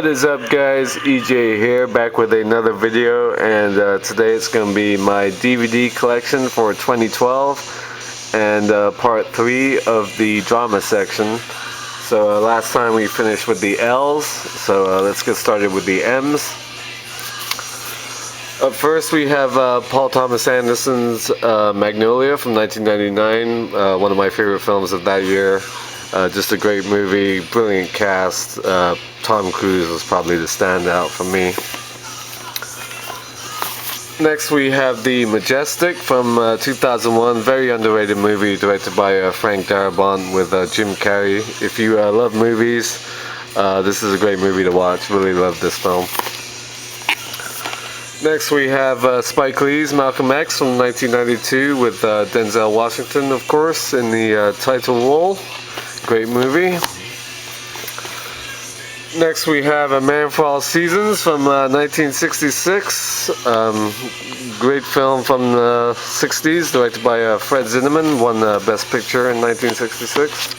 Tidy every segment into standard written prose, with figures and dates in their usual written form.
is up, guys? EJ here, back with another video, and today it's going to be my DVD collection for 2012 and part 3 of the drama section. So last time we finished with the L's, so let's get started with the M's. Up first we have Paul Thomas Anderson's Magnolia from 1999, one of my favorite films of that year. Just a great movie, brilliant cast. Tom Cruise was probably the standout for me. Next we have The Majestic from 2001, very underrated movie directed by Frank Darabont with Jim Carrey. If you love movies, this is a great movie to watch. Really love this film. Next we have Spike Lee's Malcolm X from 1992 with Denzel Washington, of course, in the title role. Great movie. Next we have A Man for All Seasons from 1966. Great film from the 60s, directed by Fred Zinnemann, won Best Picture in 1966.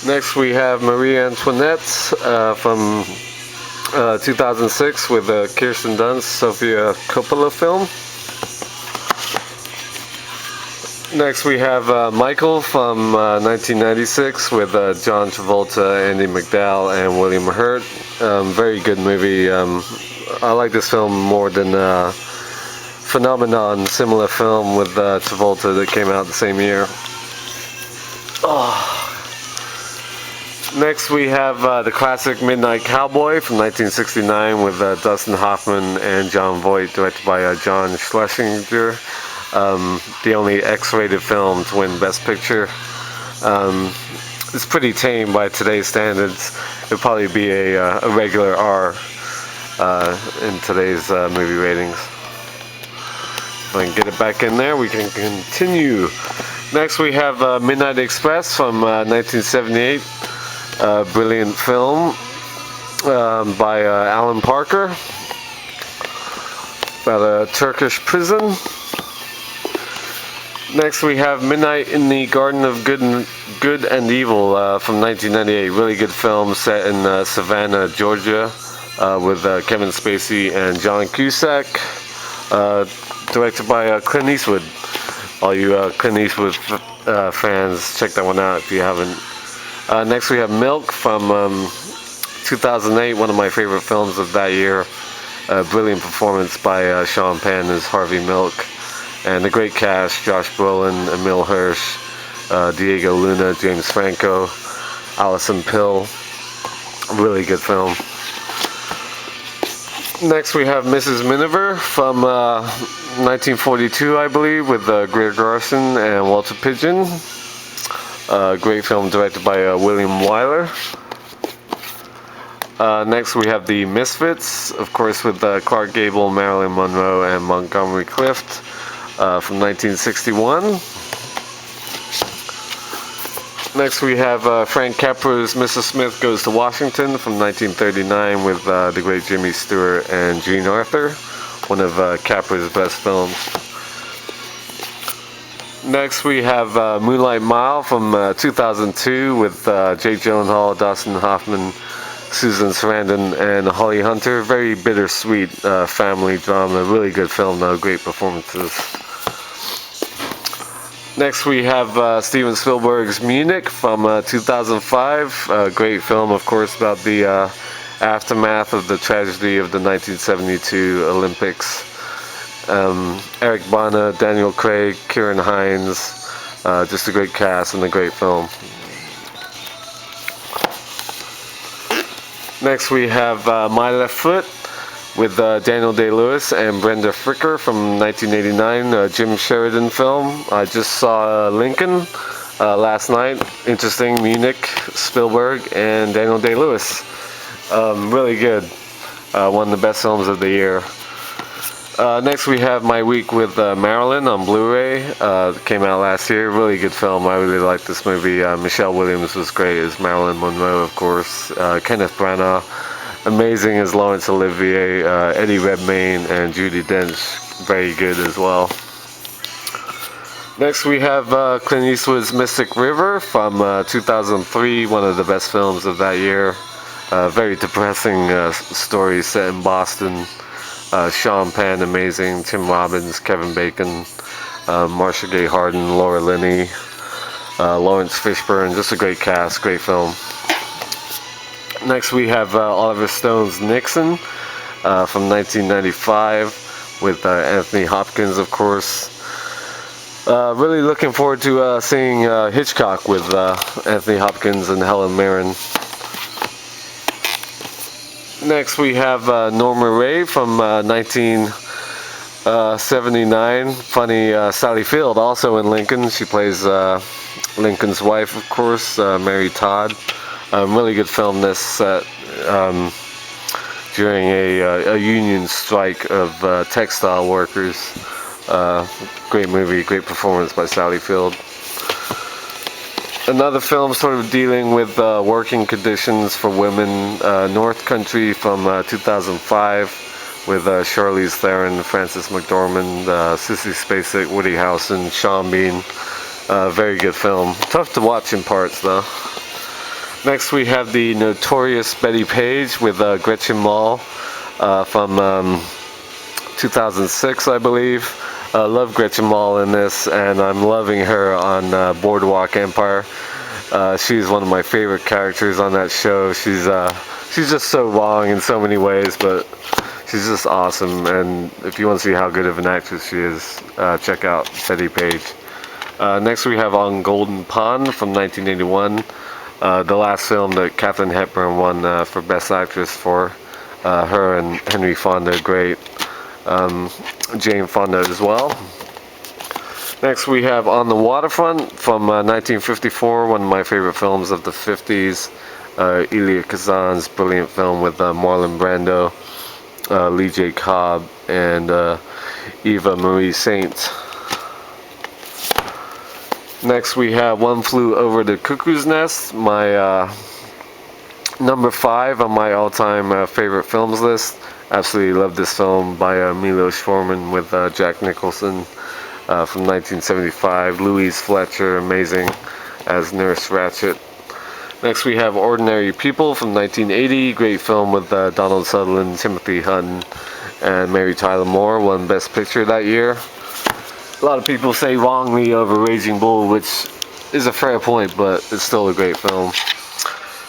Next we have Marie Antoinette from 2006 with Kirsten Dunst, Sofia Coppola film. Next we have Michael from 1996 with John Travolta, Andy McDowell, and William Hurt. Very good movie. I like this film more than Phenomenon, similar film with Travolta that came out the same year. Next we have the classic Midnight Cowboy from 1969 with Dustin Hoffman and Jon Voight, directed by John Schlesinger. The only X-rated film to win Best Picture. It's pretty tame by today's standards. It'd probably be a regular R in today's movie ratings. If I can get it back in there, we can continue. Next we have Midnight Express from 1978. Brilliant film by Alan Parker about a Turkish prison. Next we have Midnight in the Garden of Good and Evil from 1998. Really good film set in Savannah, Georgia, with Kevin Spacey and John Cusack. Directed by Clint Eastwood. All you Clint Eastwood fans, check that one out if you haven't. Next we have Milk from 2008, one of my favorite films of that year. Brilliant performance by Sean Penn as Harvey Milk. And a great cast: Josh Brolin, Emile Hirsch, Diego Luna, James Franco, Alison Pill. Really good film. Next we have Mrs. Miniver from 1942, I believe, with Greer Garson and Walter Pidgeon. Great film directed by William Wyler. Next we have The Misfits, of course, with Clark Gable, Marilyn Monroe, and Montgomery Clift. From 1961. Next we have Frank Capra's Mrs. Smith Goes to Washington from 1939 with the great Jimmy Stewart and Jean Arthur, one of Capra's best films. Next we have Moonlight Mile from 2002 with Jake Gyllenhaal, Dustin Hoffman, Susan Sarandon, and Holly Hunter. Very bittersweet family drama. Really good film though, great performances. Next we have Steven Spielberg's Munich from 2005. Great film, of course, about the aftermath of the tragedy of the 1972 Olympics. Eric Bana, Daniel Craig, Kieran Hines. Just a great cast and a great film. Next we have My Left Foot with Daniel Day-Lewis and Brenda Fricker from 1989, Jim Sheridan film. I just saw Lincoln last night. Interesting. Munich, Spielberg, and Daniel Day-Lewis. Really good. One of the best films of the year. Next we have My Week with Marilyn on Blu-ray. Came out last year. Really good film. I really like this movie. Michelle Williams was great as Marilyn Monroe, of course. Kenneth Branagh, amazing as Laurence Olivier. Eddie Redmayne and Judi Dench, very good as well. Next we have Clint Eastwood's Mystic River from 2003, one of the best films of that year. Very depressing story set in Boston. Sean Penn, amazing. Tim Robbins, Kevin Bacon, Marsha Gay Harden, Laura Linney, Lawrence Fishburne. Just a great cast, great film. Next we have Oliver Stone's Nixon from 1995 with Anthony Hopkins, of course. Really looking forward to seeing Hitchcock with Anthony Hopkins and Helen Mirren. Next we have Norma Ray from 1979. Funny Sally Field, also in Lincoln. She plays Lincoln's wife, of course, Mary Todd. Really good film, this set during a union strike of textile workers. Great movie, great performance by Sally Field. Another film sort of dealing with working conditions for women, North Country from 2005 with Charlize Theron, Frances McDormand, Sissy Spacek, Woody Harrelson, Sean Bean. Very good film. Tough to watch in parts though. Next we have the notorious Betty Page with Gretchen Mol from 2006, I believe. Love Gretchen Mol in this, and I'm loving her on Boardwalk Empire. She's one of my favorite characters on that show. She's just so wrong in so many ways, but she's just awesome. And if you want to see how good of an actress she is, check out Betty Page. Next we have On Golden Pond from 1981, the last film that Katharine Hepburn won for Best Actress for. Her and Henry Fonda, great. Jane Fonda as well. Next we have On the Waterfront from 1954, one of my favorite films of the 50s. Elia Kazan's brilliant film with Marlon Brando, Lee J. Cobb, and Eva Marie Saint. Next we have One Flew Over the Cuckoo's Nest, my number 5 on my all-time favorite films list. Absolutely love this film by Milos Forman with Jack Nicholson from 1975. Louise Fletcher, amazing as Nurse Ratched. Next we have Ordinary People from 1980. Great film with Donald Sutherland, Timothy Hutton, and Mary Tyler Moore. Won Best Picture that year. A lot of people say wrongly over Raging Bull, which is a fair point, but it's still a great film.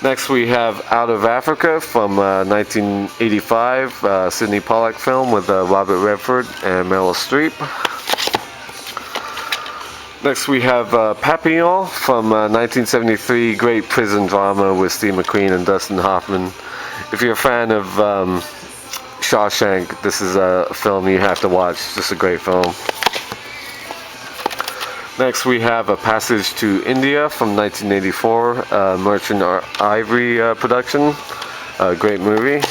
Next we have Out of Africa from 1985, Sidney Pollack film with Robert Redford and Meryl Streep. Next we have Papillon from 1973, great prison drama with Steve McQueen and Dustin Hoffman. If you're a fan of Shawshank, this is a film you have to watch, just a great film. Next we have A Passage to India from 1984, Merchant Ivory production, great movie.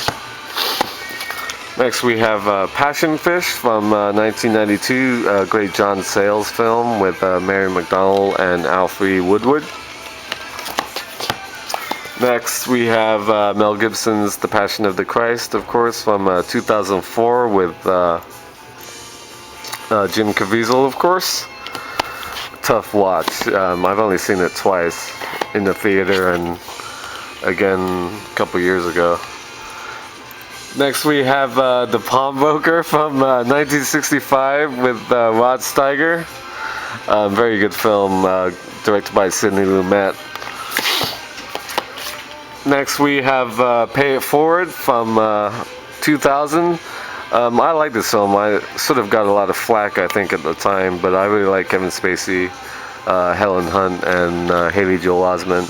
Next we have Passion Fish from 1992, great John Sayles film with Mary McDonnell and Alfre Woodard. Next we have Mel Gibson's The Passion of the Christ, of course, from 2004 with Jim Caviezel, of course. Tough watch. I've only seen it twice in the theater and again a couple years ago. Next we have The Pawnbroker from 1965 with Rod Steiger. Very good film, directed by Sidney Lumet. Next we have Pay It Forward from 2000. I like this film. I sort of got a lot of flack, I think, at the time, but I really like Kevin Spacey, Helen Hunt, and Haley Joel Osment.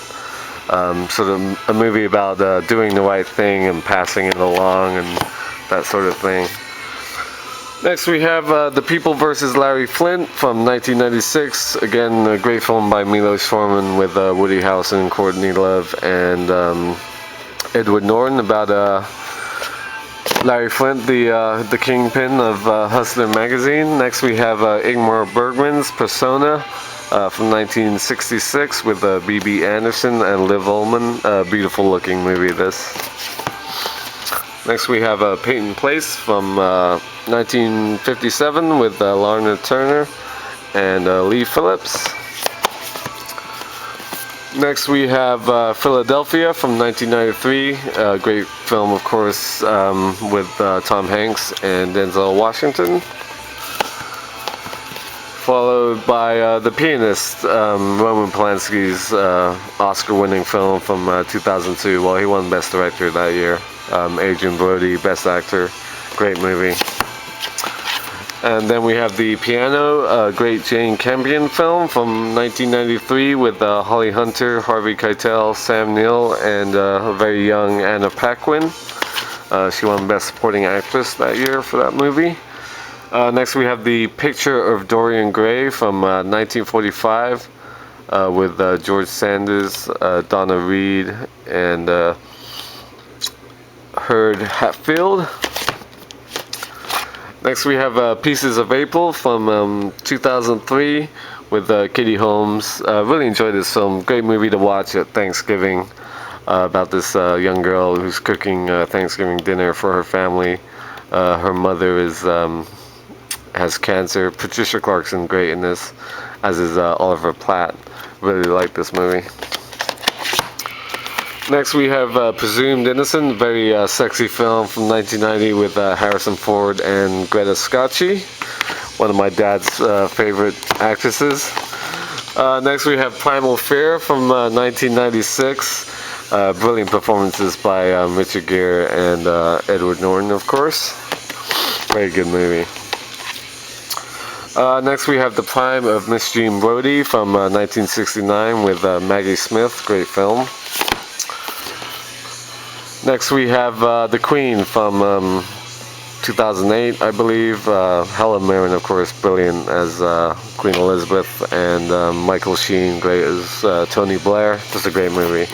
Sort of a movie about doing the right thing and passing it along and that sort of thing. Next we have The People vs. Larry Flint from 1996. Again, a great film by Milos Forman with Woody Harrelson, Courtney Love, and Edward Norton about Larry Flint, the kingpin of Hustler magazine. Next we have Ingmar Bergman's Persona from 1966 with B.B. Anderson and Liv Ullmann. Beautiful looking movie, this. Next we have Peyton Place from 1957 with Lorna Turner and Lee Phillips. Next we have Philadelphia from 1993, a great film of course with Tom Hanks and Denzel Washington. Followed by The Pianist, Roman Polanski's Oscar-winning film from 2002. Well, he won Best Director that year. Adrian Brody, Best Actor. Great movie. And then we have The Piano, a great Jane Campion film from 1993 with Holly Hunter, Harvey Keitel, Sam Neill, and a very young Anna Paquin. She won Best Supporting Actress that year for that movie. Next we have The Picture of Dorian Gray from 1945 with George Sanders, Donna Reed, and Heard Hatfield. Next we have Pieces of April from 2003 with Katie Holmes. Really enjoyed this film. Great movie to watch at Thanksgiving about this young girl who's cooking Thanksgiving dinner for her family. Her mother has cancer. Patricia Clarkson great in this, as is Oliver Platt. Really like this movie. Next we have Presumed Innocent, very sexy film from 1990 with Harrison Ford and Greta Scacchi, one of my dad's favorite actresses. Next we have Primal Fear from 1996, brilliant performances by Richard Gere and Edward Norton of course. Very good movie. Next we have The Prime of Miss Jean Brodie from 1969 with Maggie Smith, great film. Next we have The Queen from 2008, I believe. Helen Mirren, of course, brilliant as Queen Elizabeth, and Michael Sheen, great as Tony Blair. Just a great movie.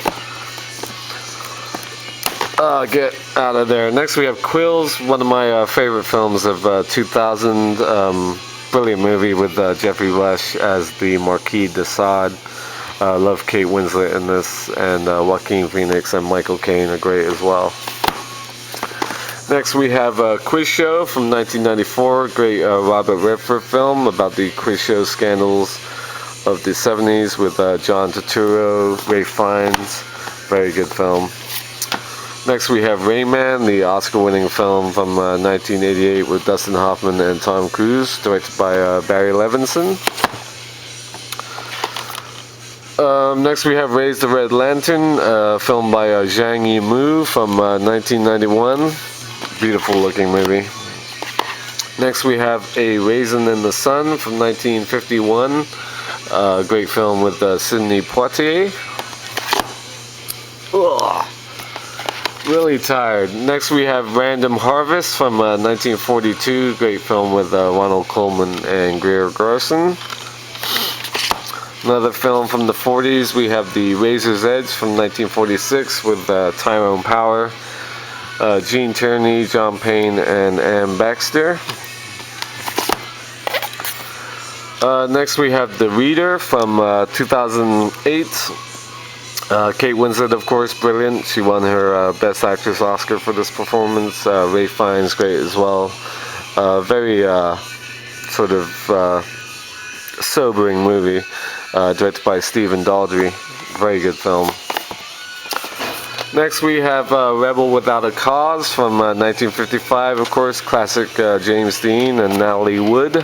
Get out of there. Next we have Quills, one of my favorite films of 2000. Brilliant movie with Jeffrey Rush as the Marquis de Sade. Love Kate Winslet in this, and Joaquin Phoenix and Michael Caine are great as well. Next we have Quiz Show from 1994, great Robert Redford film about the quiz show scandals of the 70s with John Turturro, Ray Fiennes, very good film. Next we have Rain Man, the Oscar-winning film from 1988 with Dustin Hoffman and Tom Cruise, directed by Barry Levinson. Next we have Raise the Red Lantern, filmed by Zhang Yimou from 1991. Beautiful looking movie. Next we have A Raisin in the Sun from 1951. Great film with Sidney Poitier. Ugh. Really tired. Next we have Random Harvest from 1942. Great film with Ronald Colman and Greer Garson. Another film from the 40s, we have The Razor's Edge from 1946 with Tyrone Power, Gene Tierney, John Payne, and Ann Baxter. Next we have The Reader from 2008. Kate Winslet, of course, brilliant. She won her Best Actress Oscar for this performance. Ray Fiennes, great as well. Very sort of sobering movie. Directed by Stephen Daldry. Very good film. Next we have Rebel Without a Cause from 1955, of course, classic James Dean and Natalie Wood.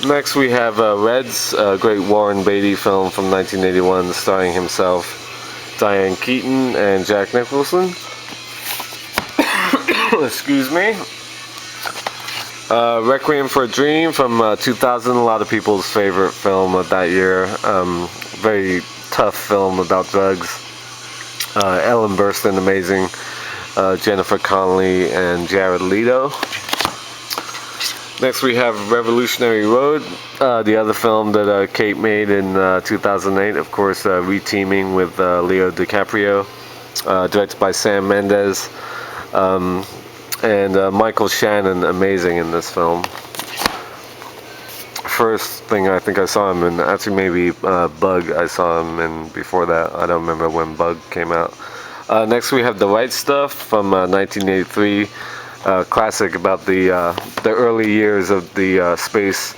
Next we have Reds, a great Warren Beatty film from 1981 starring himself, Diane Keaton, and Jack Nicholson. Excuse me. Requiem for a Dream from 2000, a lot of people's favorite film of that year. Very tough film about drugs. Ellen Burstyn, amazing. Jennifer Connelly and Jared Leto. Next we have Revolutionary Road, the other film that Kate made in 2008, of course, reteaming with Leo DiCaprio, directed by Sam Mendes. And Michael Shannon, amazing in this film. First thing I think I saw him in, actually maybe Bug I saw him in before that. I don't remember when Bug came out. Next we have The Right Stuff from 1983. Classic about the early years of the space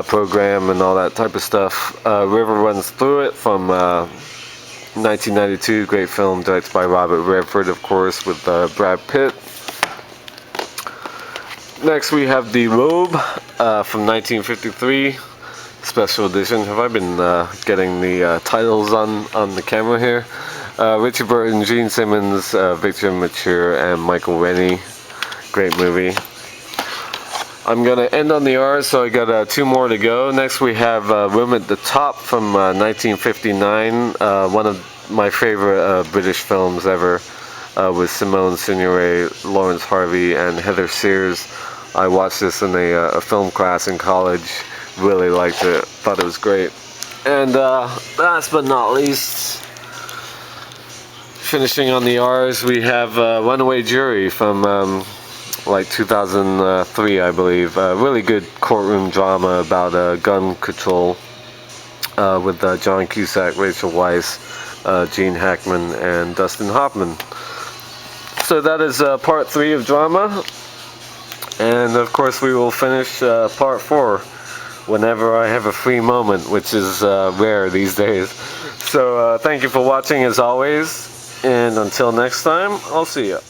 program and all that type of stuff. River Runs Through It from 1992, great film directed by Robert Redford, of course, with Brad Pitt. Next we have The Robe from 1953, special edition. Have I been getting the titles on the camera here? Richard Burton, Gene Simmons, Victor Mature, and Michael Rennie. Great movie. I'm going to end on the R's, so I got 2 more to go. Next we have Room at the Top from 1959, one of my favorite British films ever, with Simone Signoret, Lawrence Harvey, and Heather Sears. I watched this in a film class in college, really liked it, thought it was great. And last but not least, finishing on the R's, we have Runaway Jury from like 2003, I believe. Really good courtroom drama about gun control with John Cusack, Rachel Weisz, Gene Hackman, and Dustin Hoffman. So that is part 3 of drama, and of course we will finish part 4 whenever I have a free moment, which is rare these days. So thank you for watching as always, and until next time, I'll see you.